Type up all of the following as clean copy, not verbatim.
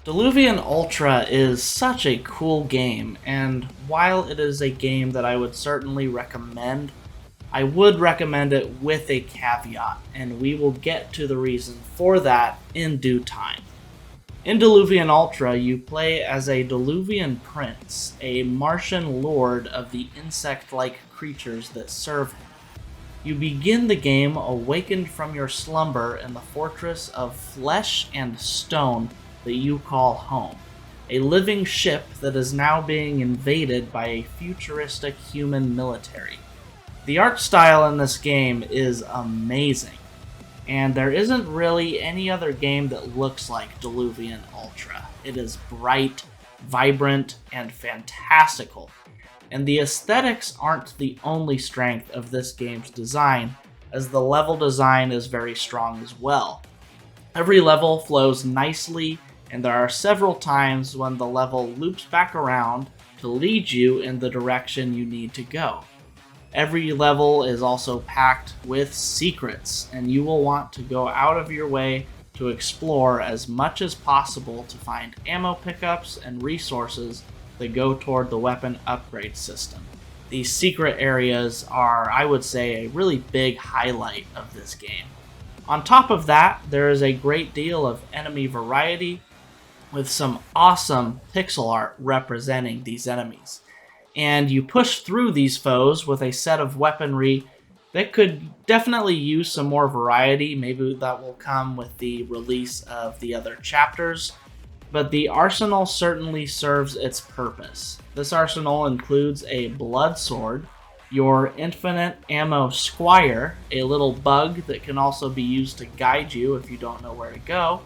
Diluvian Ultra is such a cool game, and while it is a game that I would certainly recommend, I would recommend it with a caveat, and we will get to the reason for that in due time. In Diluvian Ultra, you play as a Diluvian prince, a Martian lord of the insect-like creatures that serve him. You begin the game awakened from your slumber in the fortress of flesh and stone that you call home, a living ship that is now being invaded by a futuristic human military. The art style in this game is amazing, and there isn't really any other game that looks like Diluvian Ultra. It is bright, vibrant, and fantastical. And the aesthetics aren't the only strength of this game's design, as the level design is very strong as well. Every level flows nicely, and there are several times when the level loops back around to lead you in the direction you need to go. Every level is also packed with secrets, and you will want to go out of your way to explore as much as possible to find ammo pickups and resources that go toward the weapon upgrade system. These secret areas are, I would say, a really big highlight of this game. On top of that, there is a great deal of enemy variety, with some awesome pixel art representing these enemies. And you push through these foes with a set of weaponry that could definitely use some more variety. Maybe that will come with the release of the other chapters. But the arsenal certainly serves its purpose. This arsenal includes a blood sword, your infinite ammo squire, a little bug that can also be used to guide you if you don't know where to go,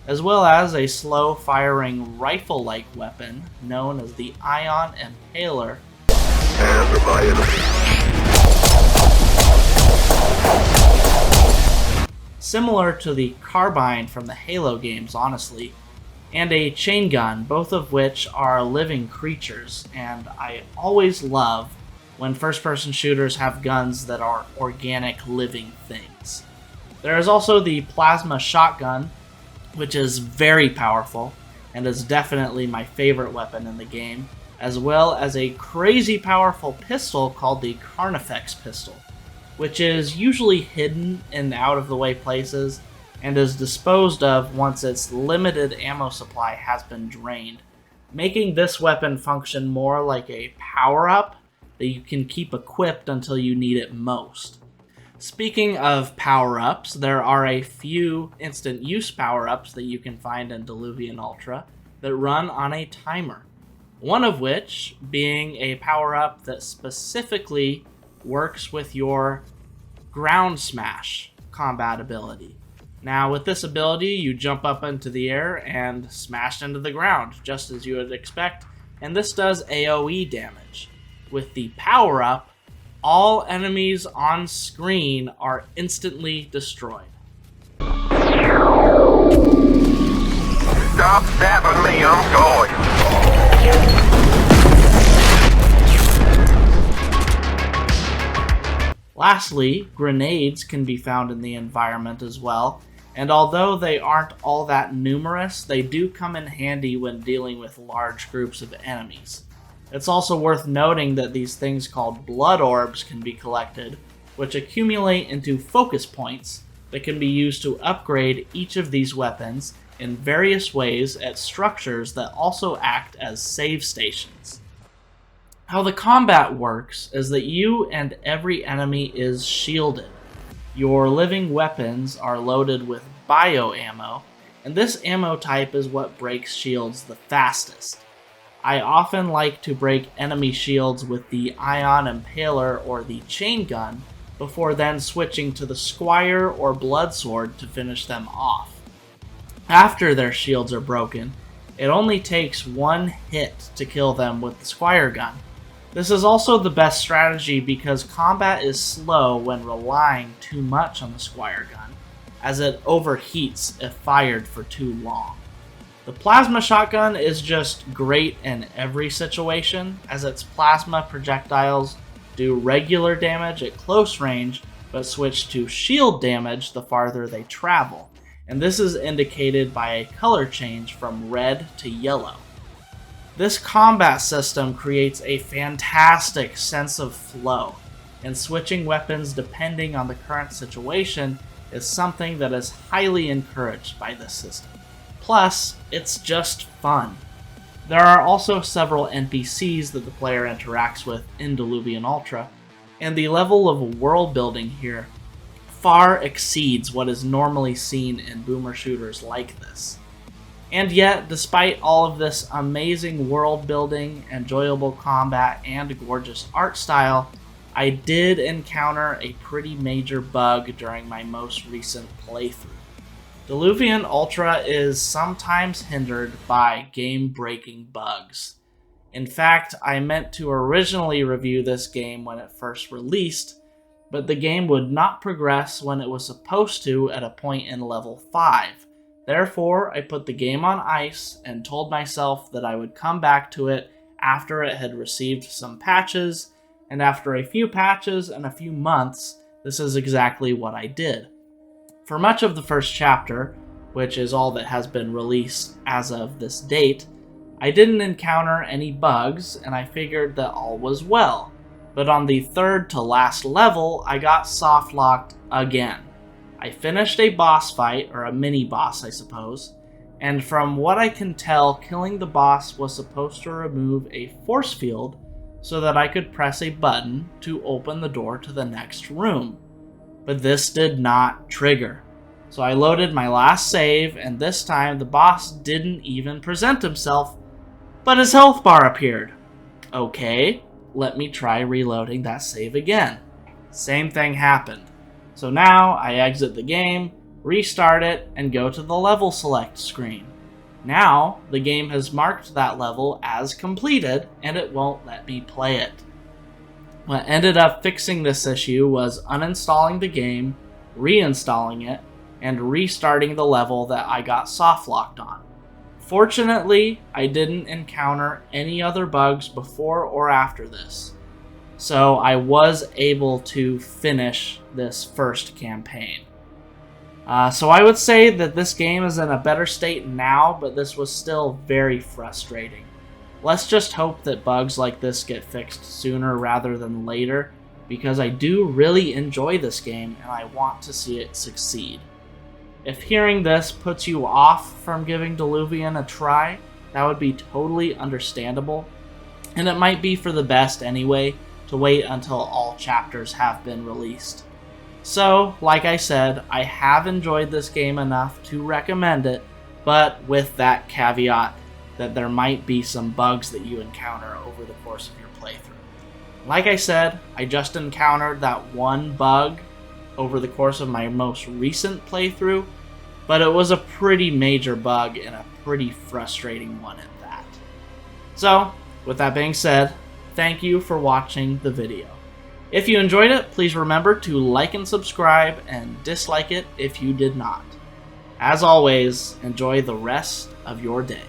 as well as a slow-firing rifle-like weapon known as the Ion Impaler. Similar to the carbine from the Halo games, honestly, and a chain gun, both of which are living creatures, and I always love when first-person shooters have guns that are organic living things. There is also the plasma shotgun, which is very powerful and is definitely my favorite weapon in the game, as well as a crazy powerful pistol called the Carnifex pistol, which is usually hidden in out-of-the-way places and is disposed of once its limited ammo supply has been drained, making this weapon function more like a power-up that you can keep equipped until you need it most. Speaking of power-ups, there are a few instant use power-ups that you can find in Diluvian Ultra that run on a timer. One of which being a power-up that specifically works with your ground smash combat ability. Now with this ability, you jump up into the air and smash into the ground, just as you would expect, and this does AoE damage. With the power-up, all enemies on screen are instantly destroyed. Stop stabbing me, I'm going. Lastly, grenades can be found in the environment as well, and although they aren't all that numerous, they do come in handy when dealing with large groups of enemies. It's also worth noting that these things called blood orbs can be collected, which accumulate into focus points that can be used to upgrade each of these weapons in various ways at structures that also act as save stations. How the combat works is that you and every enemy is shielded. Your living weapons are loaded with bio ammo, and this ammo type is what breaks shields the fastest. I often like to break enemy shields with the Ion Impaler or the chain gun, before then switching to the Squire or Blood Sword to finish them off. After their shields are broken, it only takes one hit to kill them with the Squire gun. This is also the best strategy because combat is slow when relying too much on the Squire gun, as it overheats if fired for too long. The plasma shotgun is just great in every situation, as its plasma projectiles do regular damage at close range, but switch to shield damage the farther they travel. and this is indicated by a color change from red to yellow. This combat system creates a fantastic sense of flow, and switching weapons depending on the current situation is something that is highly encouraged by this system. Plus, it's just fun. There are also several NPCs that the player interacts with in Diluvian Ultra, and the level of world building here far exceeds what is normally seen in boomer shooters like this. And yet, despite all of this amazing world building, enjoyable combat, and gorgeous art style, I did encounter a pretty major bug during my most recent playthrough. Diluvian Ultra is sometimes hindered by game-breaking bugs. In fact, I meant to originally review this game when it first released, but the game would not progress when it was supposed to at a point in level 5. Therefore, I put the game on ice and told myself that I would come back to it after it had received some patches, and after a few patches and a few months, this is exactly what I did. For much of the first chapter, which is all that has been released as of this date, I didn't encounter any bugs, and I figured that all was well. But on the third to last level, I got soft-locked again. I finished a boss fight, or a mini-boss I suppose, and from what I can tell, killing the boss was supposed to remove a force field so that I could press a button to open the door to the next room. But this did not trigger. So I loaded my last save, and this time the boss didn't even present himself, but his health bar appeared. Okay, let me try reloading that save again. Same thing happened. So now I exit the game, restart it, and go to the level select screen. Now the game has marked that level as completed, and it won't let me play it. What ended up fixing this issue was uninstalling the game, reinstalling it, and restarting the level that I got soft-locked on. Fortunately, I didn't encounter any other bugs before or after this, so I was able to finish this first campaign. So I would say that this game is in a better state now, but this was still very frustrating. Let's just hope that bugs like this get fixed sooner rather than later, because I do really enjoy this game and I want to see it succeed. If hearing this puts you off from giving Diluvian a try, that would be totally understandable, and it might be for the best anyway to wait until all chapters have been released. So, like I said, I have enjoyed this game enough to recommend it, but with that caveat that there might be some bugs that you encounter over the course of your playthrough. Like I said, I just encountered that one bug over the course of my most recent playthrough, but it was a pretty major bug and a pretty frustrating one at that. So, with that being said, thank you for watching the video. If you enjoyed it, please remember to like and subscribe, and dislike it if you did not. As always, enjoy the rest of your day.